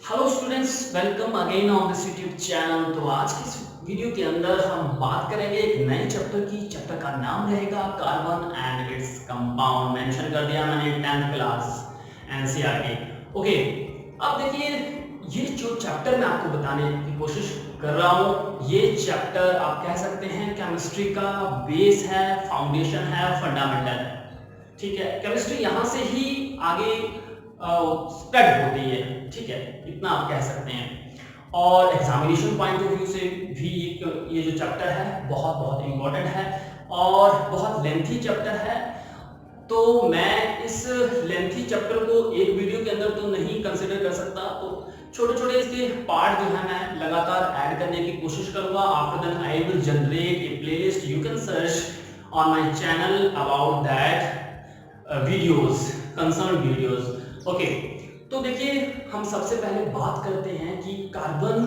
Hello students, welcome again on this YouTube channel. तो आज की इस वीडियो के अंदर हम बात करेंगे एक नए चैप्टर की। चैप्टर का नाम रहेगा carbon and its compound. Mention कर दिया मैंने 10th क्लास एनसीईआरटी। ओके, अब देखिए, ये जो चैप्टर मैं आपको बताने की कोशिश कर रहा हूँ, ये चैप्टर आप कह सकते हैं केमिस्ट्री का बेस है, फाउंडेशन है, फंडामेंटल है। ठीक है, केमिस्ट्री यहाँ से ही आगे स्प्रेड होती है। ठीक है, इतना आप कह सकते हैं। और एग्जामिनेशन पॉइंट ऑफ व्यू से भी ये जो चैप्टर है बहुत बहुत इंपॉर्टेंट है और बहुत लेंथी चैप्टर है। तो मैं इस लेंथी चैप्टर को एक वीडियो के अंदर तो नहीं कंसिडर कर सकता, तो छोटे छोटे इसके पार्ट जो है मैं लगातार ऐड करने की कोशिश करूंगा। After then I will generate a playlist, you can search on my channel about that videos, concern videos. Okay, तो देखिए, हम सबसे पहले बात करते हैं कि कार्बन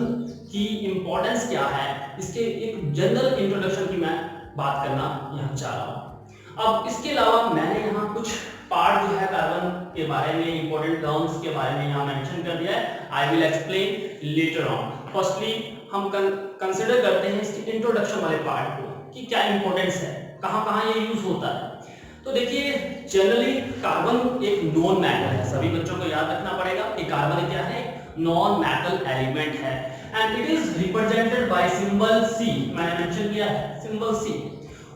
की इंपॉर्टेंस क्या है। इसके एक जनरल इंट्रोडक्शन की मैं बात करना यहाँ चाह रहा हूँ। अब इसके अलावा मैंने यहाँ कुछ पार्ट जो है कार्बन के बारे में, इंपॉर्टेंट टर्म्स के बारे में यहाँ मेंशन कर दिया है। I will explain later on. Firstly हम कंसिडर करते हैं इसके इंट्रोडक्शन वाले पार्ट को कि क्या इंपॉर्टेंस है, कहाँ कहाँ ये यूज होता है। तो देखिए, जनरली कार्बन एक नॉन मेटल है। सभी बच्चों को याद रखना पड़ेगा कि कार्बन क्या है, नॉन मेटल एलिमेंट है and it is represented by symbol C. मैंने मेंशन किया है सिंबल सी।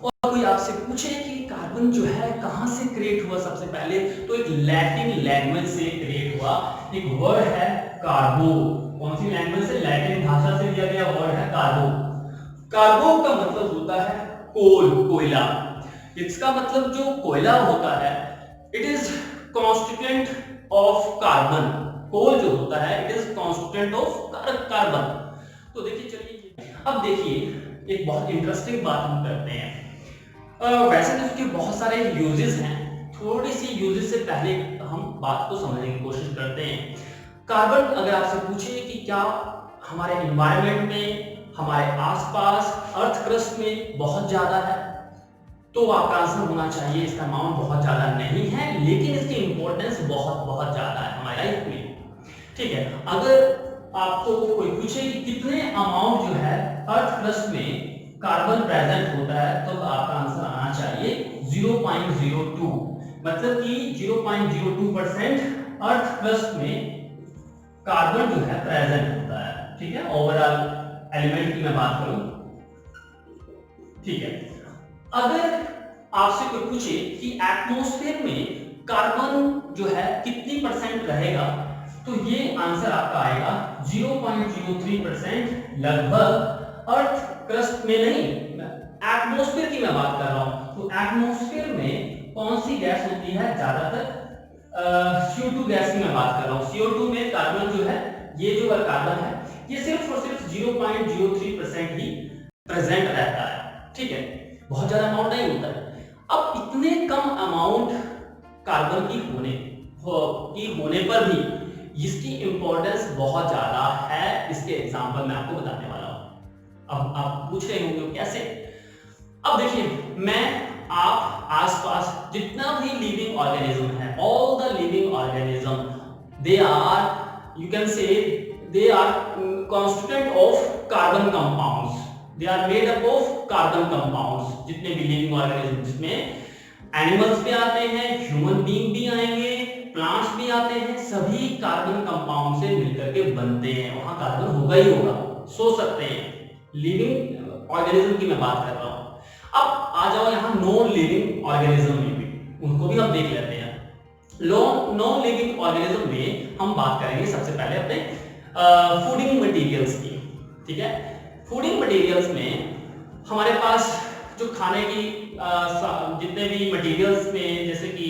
और कोई आपसे पूछे कि कार्बन जो है कहां से क्रिएट हुआ, सबसे पहले तो एक लैटिन लैंग्वेज से क्रिएट हुआ। एक वर्ड है कार्बो। कौन सी लैंग्वेज से? लैटिन भाषा से लिया गया वर्ड है कार्बो। कार्बो का मतलब होता है कोल, कोयला। इसका मतलब जो कोयला होता है, it is constituent of carbon. Coal जो होता है, it is constituent of carbon. तो देखिए, चलिए अब देखिए, एक बहुत इंटरेस्टिंग बात हम करते हैं। वैसे तो इसके बहुत सारे यूजेस हैं, थोड़ी सी यूजेस से पहले हम बात को समझने की कोशिश करते हैं। कार्बन अगर आपसे पूछे कि क्या हमारे एनवायरनमेंट में, हमारे आसपास, अर्थ क्रस्ट में बहुत ज्यादा है, तो आपका आंसर होना चाहिए इसका अमाउंट बहुत ज्यादा नहीं है, लेकिन इसकी इंपॉर्टेंस बहुत बहुत ज्यादा है हमारी लाइफ में। ठीक है, अगर आपको कोई पूछे कि कितने अमाउंट जो है अर्थ क्रस्ट में कार्बन प्रेजेंट होता है, तो आपका आंसर आना चाहिए 0.02। मतलब कि 0.02% अर्थ क्रस्ट में कार्बन जो है प्रेजेंट होता है। ठीक है, ओवरऑल एलिमेंट की मैं बात करूं। ठीक है, अगर आपसे कोई पूछे कि एटमॉस्फेयर में कार्बन जो है कितनी परसेंट रहेगा, तो ये आंसर आपका आएगा 0.03%। लगभग अर्थ क्रस्ट में नहीं, एटमॉस्फेयर की मैं बात कर रहा हूं। तो एटमॉस्फेयर में कौन सी गैस होती है ज्यादातर? CO2 गैस की मैं बात कर रहा हूं। CO2 में कार्बन जो है, ये जो कार्बन है, ये सिर्फ और सिर्फ 0.03% ही प्रेजेंट रहता है। ठीक है, बहुत ज्यादा अमाउंट नहीं होता है। अब इतने कम अमाउंट कार्बन की होने पर भी इसकी इंपॉर्टेंस बहुत ज्यादा है। इसके एग्जांपल मैं आपको बताने वाला हूं। अब आप पूछ रहे होंगे कैसे? अब देखिए, मैं आप आसपास जितना भी लिविंग ऑर्गेनिज्म है, all the living organism, they are, you can say, they are constituent of carbon compounds. They are made up of carbon compounds. जितने भी लिविंग ऑर्गेनिज्म में एनिमल्स भी आते हैं, ह्यूमन बीइंग भी आएंगे, प्लांट्स भी आते हैं, सभी कार्बन कंपाउंड से मिलकर के बनते हैं। वहां कार्बन होगा ही होगा, सोच सकते हैं। लिविंग ऑर्गेनिज्म की मैं बात कर रहा हूं। अब आ जाओ यहां नॉन लिविंग ऑर्गेनिज्म में भी, उनको भी हम देख लेते हैं। नॉन लिविंग ऑर्गेनिज्म में हम बात करेंगे सबसे पहले अपने फूडिंग मटेरियल्स की। ठीक है, फूडिंग मटेरियल्स में हमारे पास जो खाने की जितने भी मटेरियल्स में, जैसे कि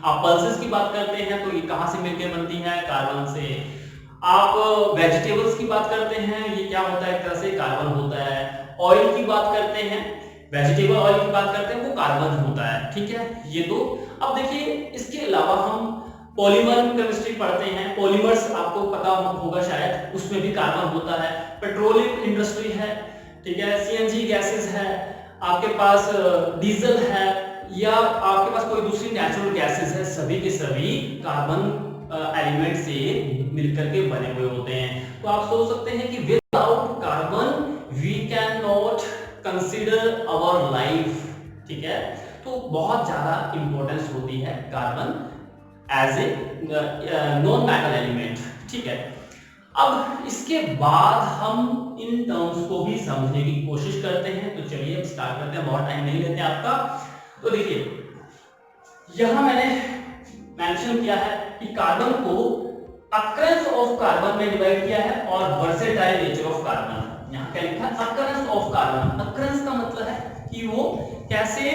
आप पल्सेस की बात करते हैं तो ये कहां से मिलकर बनती है? कार्बन से। आप वेजिटेबल्स की बात करते हैं, ये क्या होता है? एक तरह से कार्बन होता है। ऑयल की बात करते हैं, वेजिटेबल ऑयल की बात करते हैं, वो कार्बन होता है। ठीक है, ये दो। अब देखिए, इसके अलावा हम पॉलीमर केमिस्ट्री पढ़ते हैं। पॉलीमर्स आपको पता होगा शायद, उसमें भी कार्बन होता है। पेट्रोलियम इंडस्ट्री है, ठीक है, CNG गैसेस है, आपके पास डीजल है, या आपके पास कोई दूसरी नेचुरल गैसेस है, सभी के सभी कार्बन एलिमेंट से मिलकर के बने हुए होते हैं। तो आप सोच सकते हैं कि without carbon we can not consider our life, ठीक है। तो बहुत ज्यादा इंपॉर्टेंस होती है carbon as a non metal element, ठीक है। अब इसके बाद हम इन टर्म्स को भी समझने की कोशिश करते हैं। तो चलिए अब स्टार्ट करते हैं, बहुत टाइम नहीं लेते आपका। तो देखिए यहां मैंने मेंशन किया है कि कार्बन को अकरेंस ऑफ कार्बन में डिवाइड किया है और वर्सेटाइल नेचर ऑफ कार्बन। यहां क्या लिखा है? Occurrence of carbon. अकरेंस का मतलब है कि वो कैसे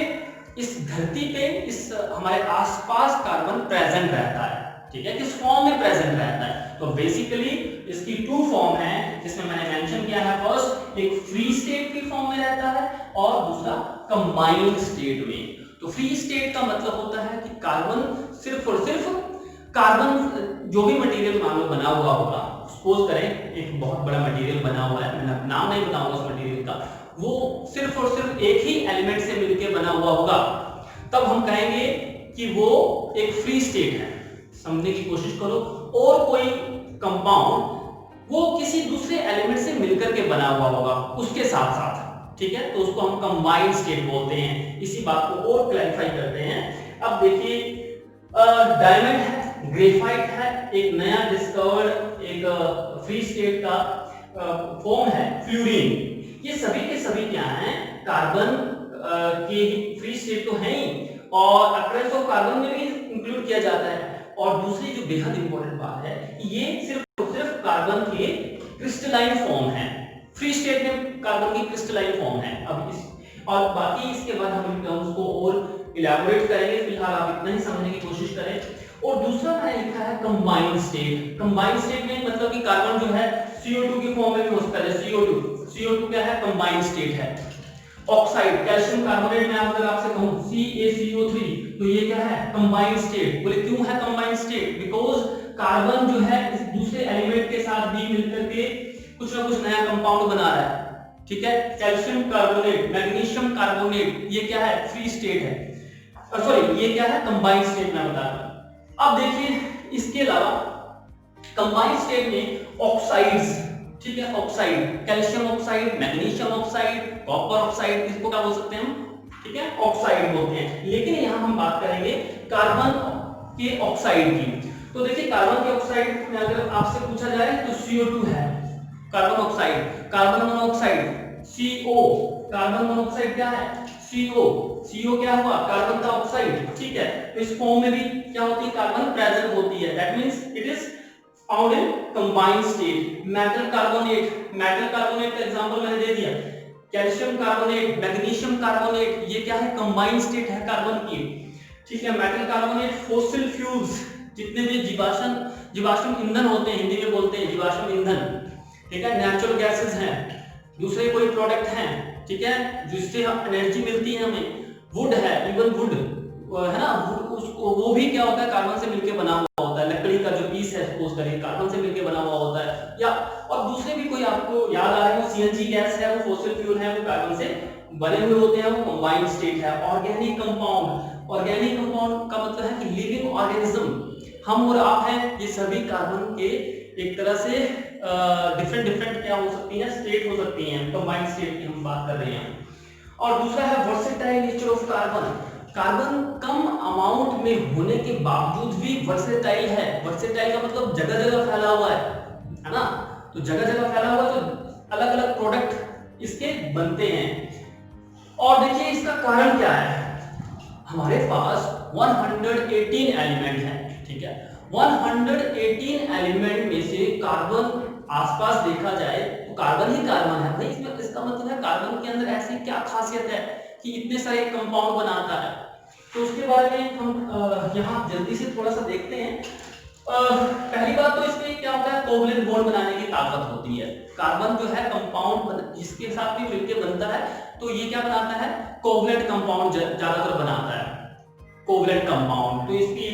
इस धरती पे, इस हमारे आसपास कार्बन प्रेजेंट रहता है, ठीक है, किस फॉर्म में प्रेजेंट रहता है। तो बेसिकली इसकी टू फॉर्म है जिसमें मैंने मेंशन किया है। फर्स्ट एक फ्री स्टेट की फॉर्म में रहता है और दूसरा कंबाइंड स्टेट में। तो फ्री स्टेट का मतलब होता है कि कार्बन सिर्फ और सिर्फ कार्बन, जो भी मटेरियल मान लो बना हुआ होगा, सपोज करें एक बहुत बड़ा मटेरियल बना हुआ है, मैं नाम नहीं बताऊंगा उस मटेरियल का, वो सिर्फ और सिर्फ एक ही एलिमेंट से मिलकर बना हुआ होगा, तब हम कहेंगे कि वो एक फ्री स्टेट है। समझने की कोशिश करो। और कोई कंपाउंड वो किसी दूसरे एलिमेंट से मिलकर के बना हुआ होगा उसके साथ साथ, ठीक है, तो उसको हम कंबाइंड स्टेट बोलते हैं। इसी बात को और क्लैरिफाई करते हैं। अब देखिए डायमंड है, ग्रेफाइट है, एक नया डिस्कवर्ड एक फ्री स्टेट का फॉर्म है फ्लोरीन। ये सभी के सभी क्या हैं? कार्बन के फ्री स्टेट तो है ही, और अकरेंस ऑफ कार्बन में भी इंक्लूड किया जाता है। और दूसरी जो बेहद इंपॉर्टेंट बात है, ये सिर्फ और सिर्फ कार्बन के क्रिस्टलाइन फॉर्म है। फ्री स्टेट में कार्बन की क्रिस्टलाइन फॉर्म है। अब इस और बाकी इसके बाद हम इन टर्म्स को और इलैबोरेट करेंगे, फिलहाल आप इतना ही समझने की कोशिश करें। और दूसरा मैंने लिखा है कंबाइंड स्टेट। कंबाइंड स्टेट में मतलब कि कार्बन जो है CO2 की फॉर्म में भी हो सकता है। CO2 क्या है? कंबाइंड स्टेट है। ऑक्साइड, कैल्शियम कार्बोनेट में अगर आपसे कहूं CaCO3, तो ये क्या है? Combined state. बोले क्यों है कंबाइंड स्टेट? बिकॉज कार्बन जो है इस दूसरे एलिमेंट के साथ भी मिलकर के कुछ ना कुछ नया कंपाउंड बना रहा है, ठीक है। कैल्शियम कार्बोनेट, मैग्नीशियम कार्बोनेट, ये क्या है? फ्री स्टेट है, सॉरी ये क्या है? कंबाइंड स्टेट में बता रहा हूं। अब देखिए इसके अलावा कंबाइंड स्टेट में ऑक्साइड्स, ठीक है, oxide, calcium oxide, magnesium oxide, copper oxide, इसको क्या बोल सकते हैं हम? ठीक है, ऑक्साइड बोलते हैं। लेकिन यहां हम बात करेंगे कार्बन के ऑक्साइड की। तो देखिए कार्बन के ऑक्साइड में अगर आपसे पूछा जाए तो CO2 है carbon oxide, carbon monoxide CO, carbon monoxide क्या है? CO क्या हुआ? कार्बन का ऑक्साइड, ठीक है। तो इस फॉर्म में भी क्या होती है? कार्बन प्रेजेंट होती है। That means it is found in combined state. Metal carbonate, metal carbonate का एग्जांपल मैंने दे दिया। कैल्शियम कार्बोनेट, मैग्नीशियम कार्बोनेट, ये क्या है? कंबाइंड स्टेट है कार्बन की, ठीक है। मेटल कार्बोनेट, फॉसिल फ्यूल्स, जितने भी जीवाश्म ईंधन होते हैं, हिंदी में बोलते हैं जीवाश्म ईंधन, ठीक है। नेचुरल गैसेस हैं, दूसरे कोई प्रोडक्ट हैं, ठीक है, जिससे हम एनर्जी मिलती है हमें। वुड है, इवन वुड है ना, उसको वो भी क्या होता है? कार्बन से मिलकर बना हुआ होता है। लकड़ी का जो पीस है सपोज करिए कार्बन से मिलकर बना हुआ होता है। या और दूसरे भी कोई आपको याद आ रहे हो, CNG गैस है, वो फॉसिल फ्यूल है, वो कार्बन से बने हुए होते हैं, वो कंबाइंड स्टेट है। ऑर्गेनिक कंपाउंड, ऑर्गेनिक कंपाउंड का मतलब है कि लिविंग ऑर्गेनिज्म, हम और आप हैं, ये सभी कार्बन के एक तरह से डिफरेंट क्या हो सकती है? स्टेट हो सकती हैं। कंबाइंड स्टेट की हम बात कर रहे हैं। और दूसरा है versatile nature of carbon. Carbon come amount में होने के बावजूद भी वर्सेटाइल है। वर्सेटाइल का मतलब जगह जगह फैला हुआ है ना। तो जगह जगह फैला हुआ तो अलग अलग प्रोडक्ट इसके बनते हैं। और देखिए इसका कारण क्या है? हमारे पास 118 एलिमेंट है, ठीक है। 118 एलिमेंट में से कार्बन आसपास देखा जाए तो कार्बन ही कार्बन है भाई। इसमें इसका मतलब है कार्बन के अंदर ऐसी क्या खासियत है कि इतने सारे कंपाउंड बनाता है। तो उसके बारे में हम यहाँ जल्दी से थोड़ा सा देखते हैं। पहली बात तो इसमें क्या होता है? कोवलेंट बॉन्ड बनाने की ताकत होती है। कार्बन जो है कंपाउंड जिसके साथ भी मिलकर बनता है, तो ये क्या बनाता है? कोवलेंट कंपाउंड ज्यादातर बनाता है, कोवलेंट कंपाउंड। तो इसकी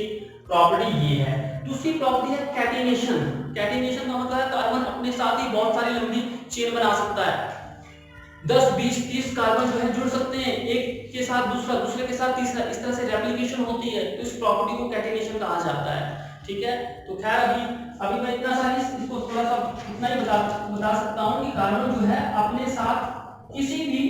प्रॉपर्टी ये है। दूसरी प्रॉपर्टी है कैटिनेशन। कैटिनेशन का मतलब है कार्बन अपने साथ ही बहुत सारी लंबी चेन बना सकता है। 10, 20, 30 कार्बन जो है जुड़ सकते हैं, एक के साथ दूसरा, दूसरे के साथ तीसरा, इस तरह से रेप्लिकेशन होती है। तो इस प्रॉपर्टी को कैटिनेशन कहा जाता है, ठीक है। तो खैर अभी मैं इतना सा इसको थोड़ा सा इतना ही बता सकता हूँ कि कार्बन जो है अपने साथ किसी भी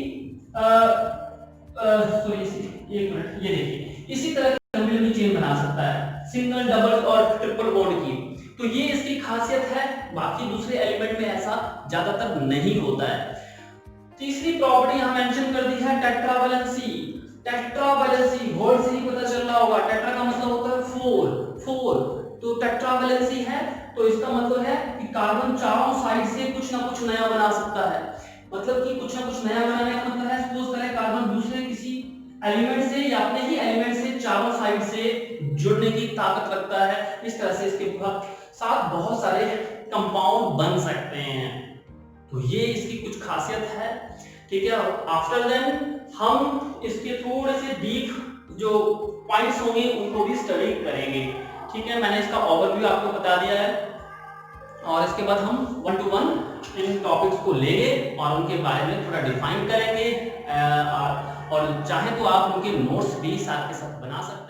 सॉरी एक मिनट, ये देखिए इसी तरह की लंबी लंबी चेन बना सकता है, सिंगल डबल और ट्रिपल बॉन्ड की। तो ये इसकी खासियत है, बाकी दूसरे एलिमेंट में ऐसा ज्यादातर नहीं होता है। तीसरी प्रॉपर्टी यहां मेंशन कर दी है टेट्रावैलेंसी। टेट्रावैलेंसी वर्ड से ही पता चल रहा होगा, टेट्रा का मतलब होता है फोर, तो टेट्रावैलेंसी है तो इसका मतलब है कि कार्बन चारों साइड से कुछ ना कुछ नया बना सकता है। मतलब कि कुछ ना कुछ नया बनाने का मतलब है सपोज करें कार्बन दूसरे किसी एलिमेंट से या अपने ही एलिमेंट से चारों साइड से जुड़ने की ताकत रखता है। इस तरह से इसके साथ बहुत सारे कंपाउंड बन सकते हैं। तो ये इसकी कुछ खासियत है, ठीक है। आफ्टर देन हम इसके थोड़े से डीप जो पॉइंट्स होंगे उनको भी स्टडी करेंगे, ठीक है। मैंने इसका ओवरव्यू आपको बता दिया है और इसके बाद हम 1 to 1 इन टॉपिक्स को लेंगे और उनके बारे में थोड़ा डिफाइन करेंगे और चाहे तो आप उनके नोट्स भी साथ के साथ बना सकते हैं।